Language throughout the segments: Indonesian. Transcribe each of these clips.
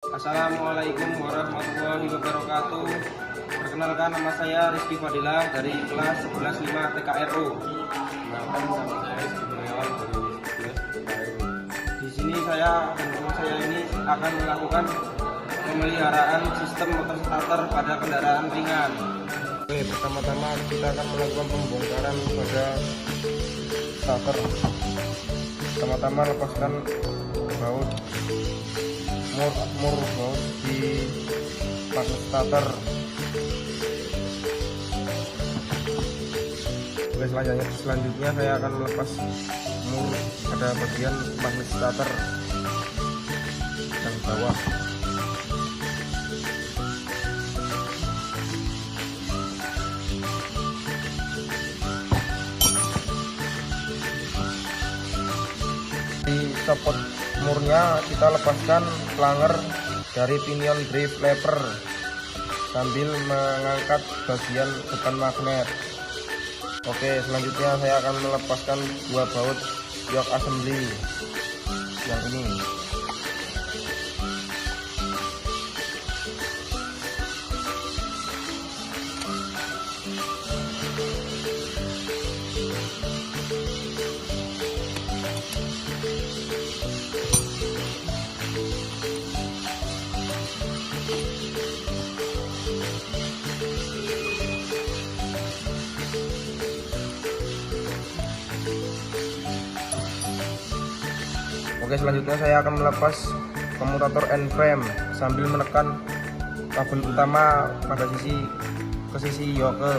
Assalamualaikum warahmatullahi wabarakatuh. Perkenalkan, nama saya Rizky Fadilah dari kelas 11.5 TKRO. Kenalkan, nama saya Rizky Gunawan dari 11 TKRO. Di sini saya dan teman saya ini akan melakukan pemeliharaan sistem motor starter pada kendaraan ringan. Oke, pertama-tama kita akan melakukan pembongkaran pada starter. Pertama-tama lepaskan baut mur baut di magnet starter. Oke, selanjutnya saya akan melepas mur pada bagian magnet starter yang bawah. Di support murnya kita lepaskan planger dari pinion drive lever sambil mengangkat bagian depan magnet. Oke, selanjutnya saya akan melepaskan dua baut yoke assembly yang ini. Oke, selanjutnya saya akan melepas komutator end frame sambil menekan kabel utama pada sisi yoke.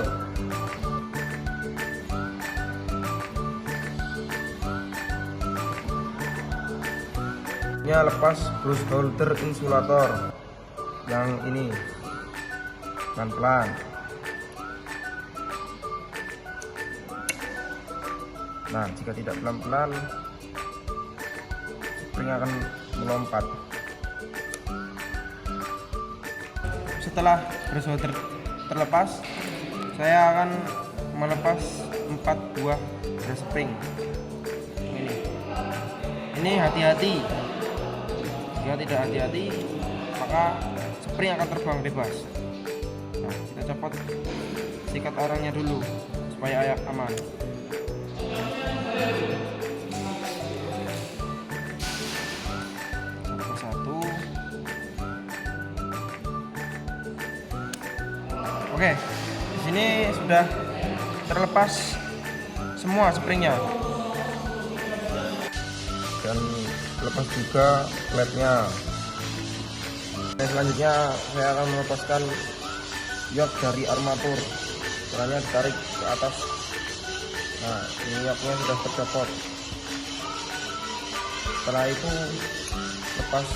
Ini lepas brush holder insulator yang ini pelan-pelan. Nah, jika tidak pelan-pelan spring akan melompat. Setelah brush holder terlepas, saya akan melepas 4 buah brush spring. Ini hati-hati. Jika tidak hati-hati, maka spring akan terbang bebas. Nah, kita copot sikat orangnya dulu supaya aman. Oke, di sini sudah terlepas semua springnya dan lepas juga klepnya. Selanjutnya saya akan melepaskan yoke dari armatur, caranya ditarik ke atas. Nah, ini yoke-nya sudah tercopot. Setelah itu lepas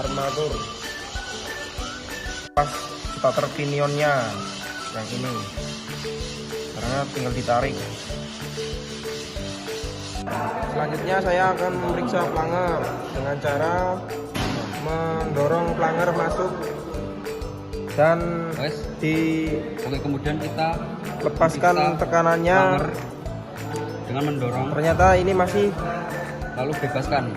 armatur, pas starter pinionnya yang ini, karena tinggal ditarik. Selanjutnya saya akan memeriksa planger dengan cara mendorong planger masuk dan kemudian kita lepaskan tekanannya dengan mendorong. Ternyata ini masih Lalu bebaskan.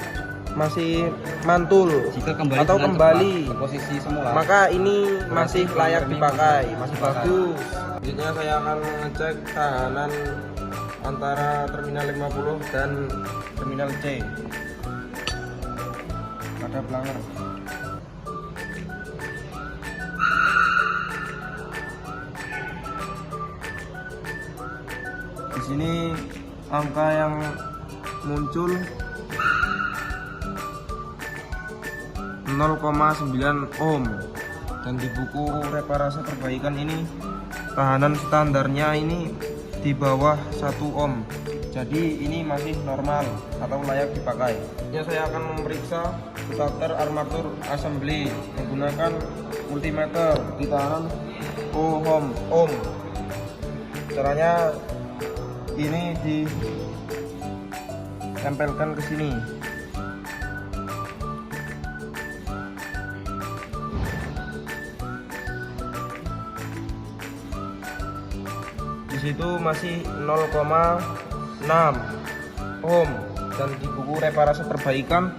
Masih mantul. Jika kembali atau kembali ke posisi semula, maka ini masih layak dipakai, masih bagus. Selanjutnya saya akan mengecek tahanan antara terminal 50 dan terminal C pada planger. Di sini angka yang muncul 0,9 ohm, dan di buku reparasi perbaikan ini tahanan standarnya ini di bawah 1 ohm. Jadi ini masih normal atau layak dipakai. Ya, saya akan memeriksa starter armatur assembly menggunakan multimeter di tahanan ohm. Caranya ini ditempelkan ke sini. Di situ masih 0,6 ohm, dan di buku reparasi perbaikan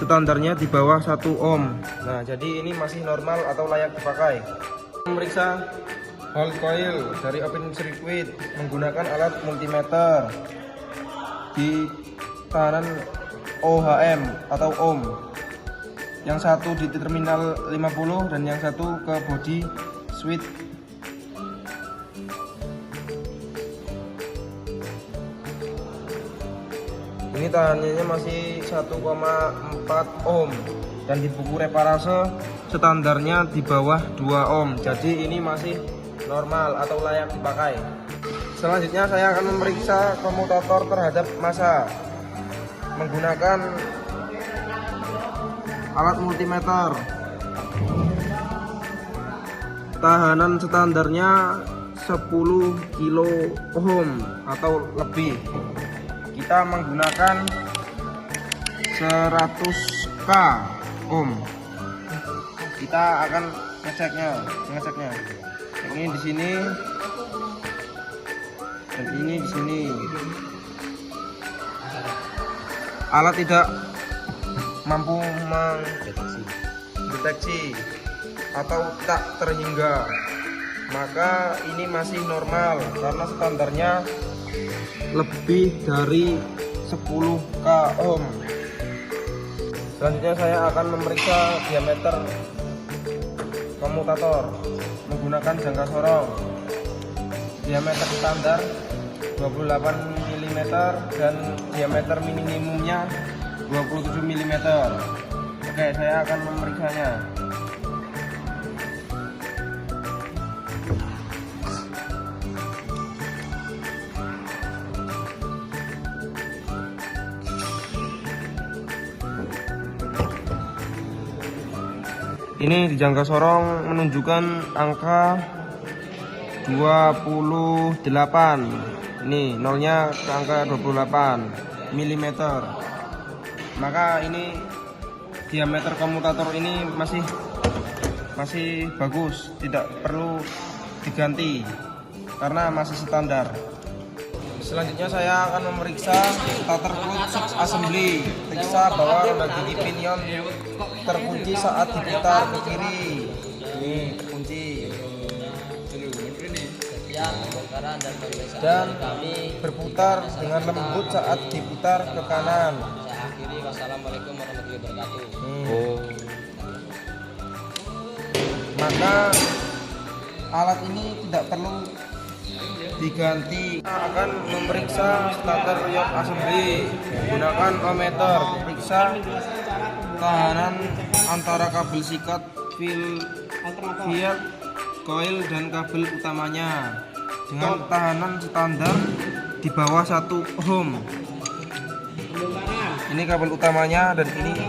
standarnya di bawah 1 ohm. Nah, jadi ini masih normal atau layak dipakai. Memeriksa hall coil dari open circuit menggunakan alat multimeter di tahanan OHM atau ohm. Yang satu di terminal 50 dan yang satu ke body switch. Ini tahanannya masih 1,4 ohm dan di buku reparase standarnya di bawah 2 ohm. Jadi ini masih normal atau layak dipakai. Selanjutnya saya akan memeriksa komutator terhadap massa menggunakan alat multimeter. Tahanan standarnya 10 kilo ohm atau lebih. Kita menggunakan 100k ohm. Kita akan ngeceknya. Ini di sini dan ini di sini. Alat tidak mampu mendeteksi atau tak terhingga, maka ini masih normal karena standarnya lebih dari 10k ohm. Selanjutnya saya akan memeriksa diameter komutator menggunakan jangka sorong. Diameter standar 28 mm dan diameter minimumnya 27 mm. Oke, saya akan memeriksanya. Ini di jangka sorong menunjukkan angka 28. Ini nolnya ke angka 28 mm. Maka ini diameter komutator ini masih bagus, tidak perlu diganti karena masih standar. Selanjutnya saya akan memeriksa starter clutch assembly. Periksa bahwa roda gigi pinion terkunci saat diputar ke kiri. Ini terkunci. Dan berputar dengan lembut saat diputar ke kanan. Saya akhiri, wassalamualaikum warahmatullahi wabarakatuh. Maka alat ini tidak perlu diganti. Kita akan memeriksa starter yoke assembly menggunakan ohmmeter. Periksa tahanan antara kabel sikat field coil dan kabel utamanya dengan tahanan standar di bawah 1 ohm. Ini kabel utamanya dan ini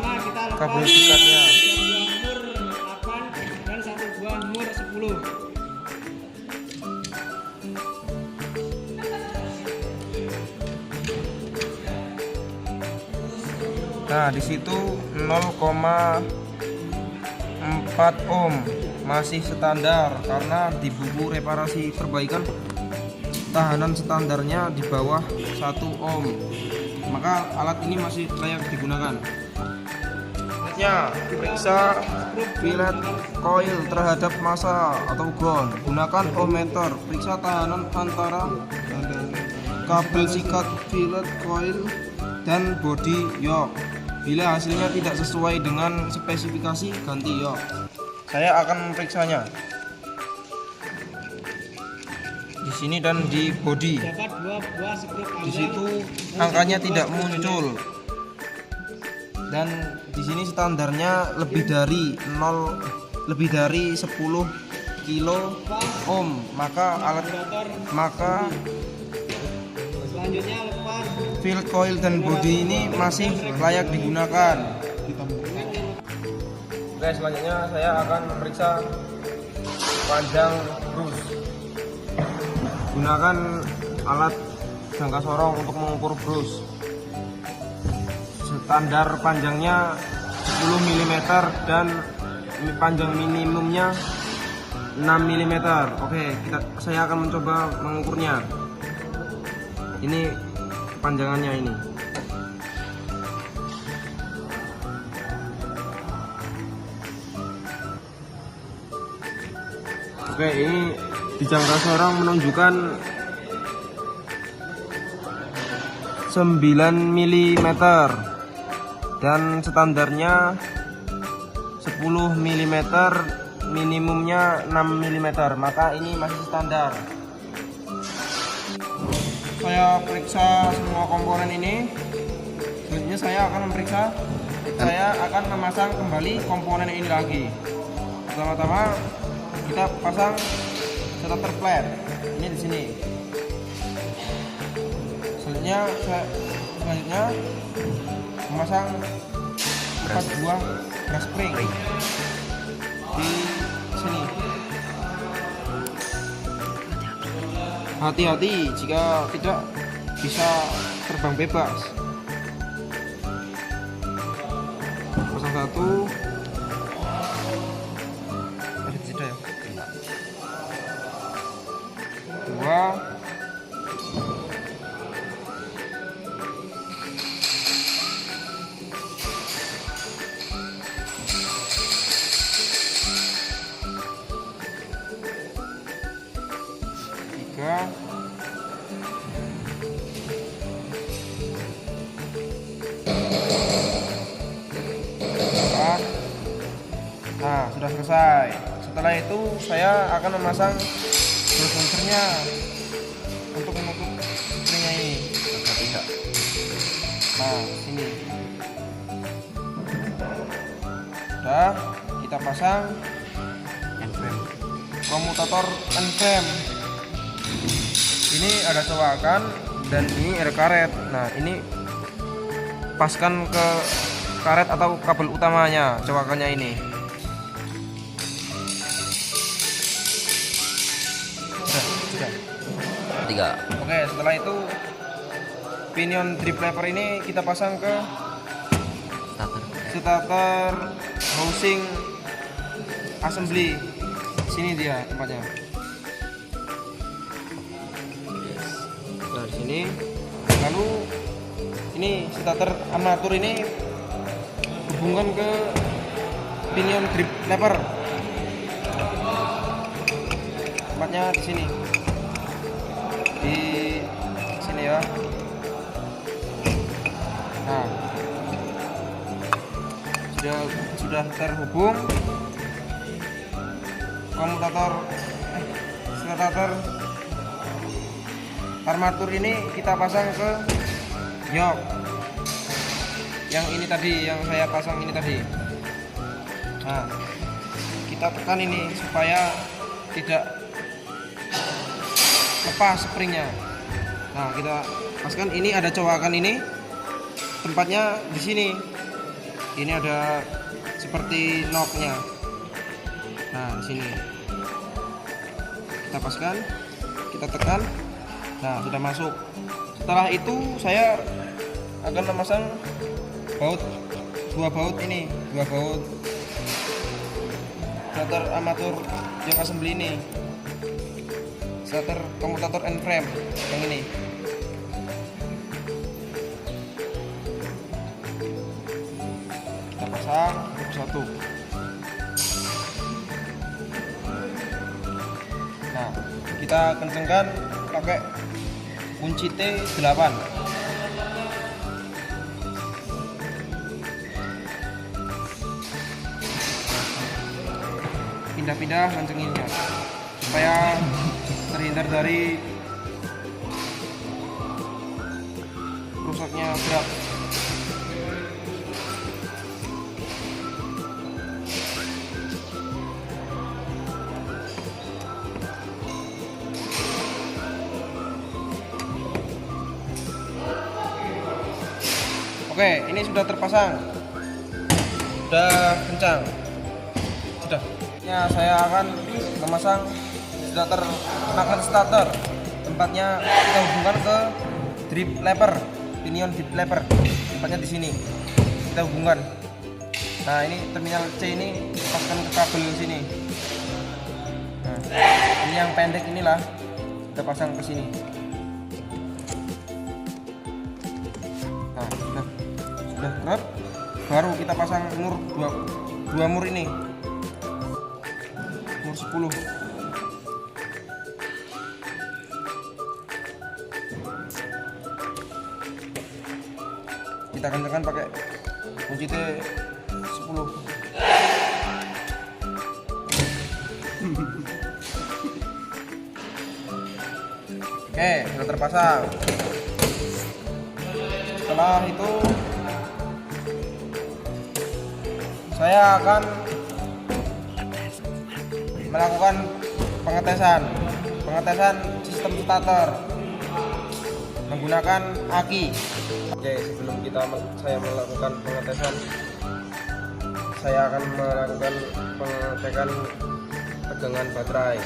kabel sikatnya. Mur 8 dan satu buah mur 10. Nah, di situ 0,4 ohm masih standar karena di buku reparasi perbaikan tahanan standarnya di bawah 1 ohm. Maka alat ini masih layak digunakan. Selanjutnya, periksa fillet coil terhadap massa atau ground. Gunakan ohmmeter. Periksa tahanan antara kabel sikat fillet coil dan body yoke. Bila hasilnya tidak sesuai dengan spesifikasi, ganti yoke. Saya akan memeriksanya di sini dan di body. Dapat 2 buah skrup Di situ angkanya tidak muncul dan di sini standarnya lebih dari 10 kilo ohm. Maka selanjutnya lepas. field coil dan body ini masih layak digunakan. Oke, selanjutnya saya akan memeriksa panjang brus. Gunakan alat jangka sorong untuk mengukur brus. Standar panjangnya 10 mm dan panjang minimumnya 6 mm. Oke, saya akan mencoba mengukurnya. Ini panjangannya ini. Oke, ini di jangka sorong menunjukkan 9 mm dan standarnya 10 mm, minimumnya 6 mm, maka ini masih standar. Saya periksa semua komponen ini. Selanjutnya saya akan memasang kembali komponen ini lagi. Pertama-tama kita pasang starter plate ini di sini. Selanjutnya memasang 4 buah brush spring di sini. Hati-hati jika tidak bisa terbang bebas. Pasang satu. Ada tidak ya? Dua. Tiga. Empat. Nah, sudah selesai. Setelah itu saya akan memasang sensornya untuk menutup springnya ini. Nah, sini. Sudah, kita pasang komutator N-frame. Ini ada cowakan dan ini ada karet. Nah, ini paskan ke karet atau kabel utamanya, cowakannya ini. Sudah. 3. Oke, setelah itu pinion drip lever ini kita pasang ke starter housing assembly. Sini dia tempatnya. Nah, di sini. Lalu ini starter armatur ini hubungkan ke pinion drip lever. Tempatnya di sini. Di sini ya. Nah, sudah terhubung. Komutator starter armatur ini kita pasang ke yok. Yang ini tadi, yang saya pasang ini tadi. Nah, kita tekan ini supaya tidak lepas springnya. Nah, kita paskan. Ini ada cowakan ini, tempatnya di sini. Ini ada seperti knob-nya. Nah, di sini kita paskan, kita tekan. Nah, sudah masuk. Setelah itu saya akan memasang dua baut ini, dua baut starter armatur yang assembly ini, starter komutator N-frame yang ini. Kita pasang satu. Nah, kita kencengkan pakai kunci T8. Pindah-pindah ngancenginnya supaya terhindar dari rusaknya berat. Oke, ini sudah terpasang, sudah kencang, sudah. Ya, saya akan memasang starter. Tempatnya kita hubungkan ke drip lever, pinion drip lever. Tempatnya di sini. Kita hubungkan. Nah, ini terminal C ini paskan ke kabel sini. Nah, ini yang pendek inilah kita pasang ke sini. Nah, sudah kerap. Baru kita pasang mur dua mur ini. Mur 10. kita kencangkan pakai kunci T10. Oke, sudah terpasang. Setelah itu saya akan melakukan pengetesan sistem starter menggunakan aki. Oke, sebelum saya melakukan pengetesan, saya akan melakukan pengecekan tegangan baterai.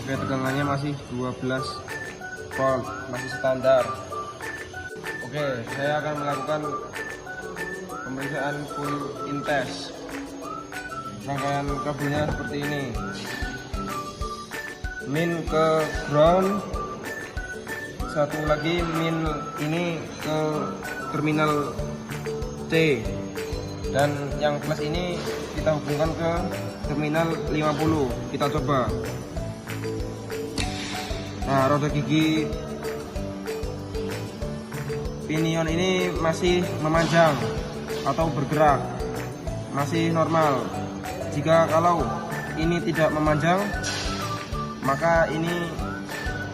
Oke, tegangannya masih 12 volt, masih standar. Oke, saya akan melakukan pemeriksaan full intest. Rangkaian kabelnya seperti ini. Min ke ground, satu lagi min ini ke terminal C, dan yang plus ini kita hubungkan ke terminal 50. Kita coba. Nah, roda gigi pinion ini masih memanjang atau bergerak, masih normal. Jika kalau ini tidak memanjang, maka ini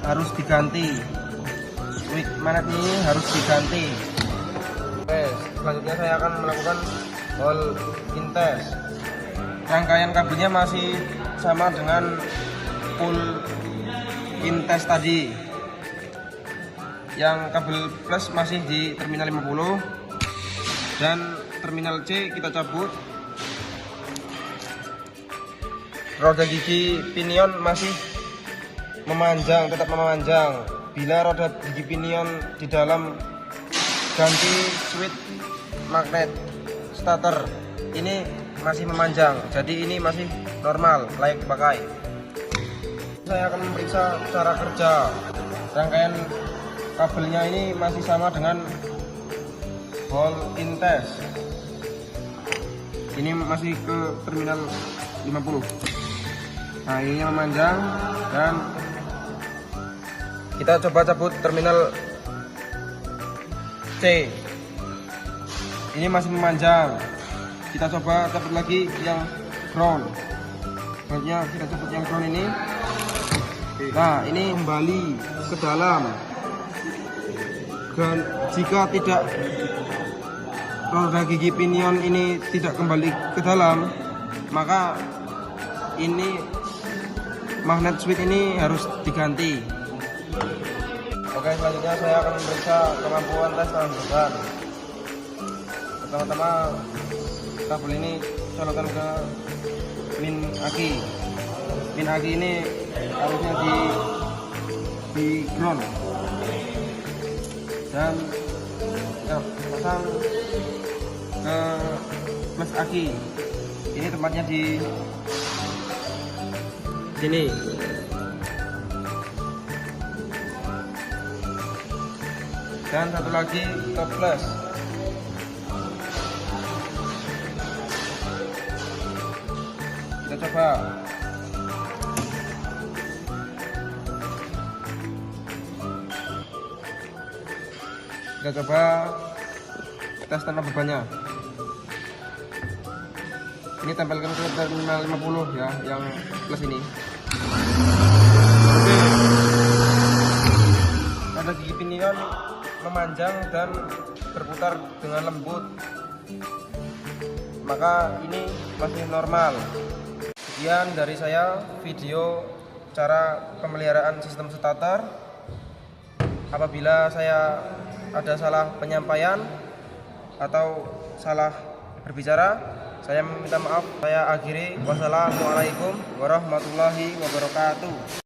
harus diganti. Switch magnet ini harus diganti. Oke, selanjutnya saya akan melakukan hall in test. Rangkaian kabelnya masih sama dengan full in test tadi. Yang kabel plus masih di terminal 50 dan terminal C kita cabut. Roda gigi pinion masih memanjang, tetap memanjang. Bila roda gigi pinion di dalam ganti switch magnet starter ini masih memanjang, jadi ini masih normal, layak dipakai. Saya akan memeriksa cara kerja. Rangkaian kabelnya ini masih sama dengan hall in test. Ini masih ke terminal 50. Nah, ini memanjang, dan kita coba cabut terminal C. Ini masih memanjang. Kita coba cabut lagi yang ground. Selanjutnya kita cabut yang ground ini. Nah, ini kembali ke dalam. Dan jika tidak, roda gigi pinion ini tidak kembali ke dalam, maka ini magnet switch ini harus diganti. Oke, selanjutnya saya akan memeriksa kemampuan tes tahan beban. Pertama-tama kabel ini colokan ke min aki. Min aki ini harusnya di ground, dan ya, pasang ke plus aki. Ini tempatnya di sini. Dan satu lagi ke plus. Kita coba. Kita coba tes tanah bebannya. Ini tempelkan ke terminal 50 ya, yang plus ini. Oke. Roda gigi pinion memanjang dan berputar dengan lembut, maka ini masih normal. Sekian dari saya video cara pemeliharaan sistem starter. Apabila saya ada salah penyampaian atau salah berbicara, saya meminta maaf. Saya akhiri. Wassalamualaikum warahmatullahi wabarakatuh.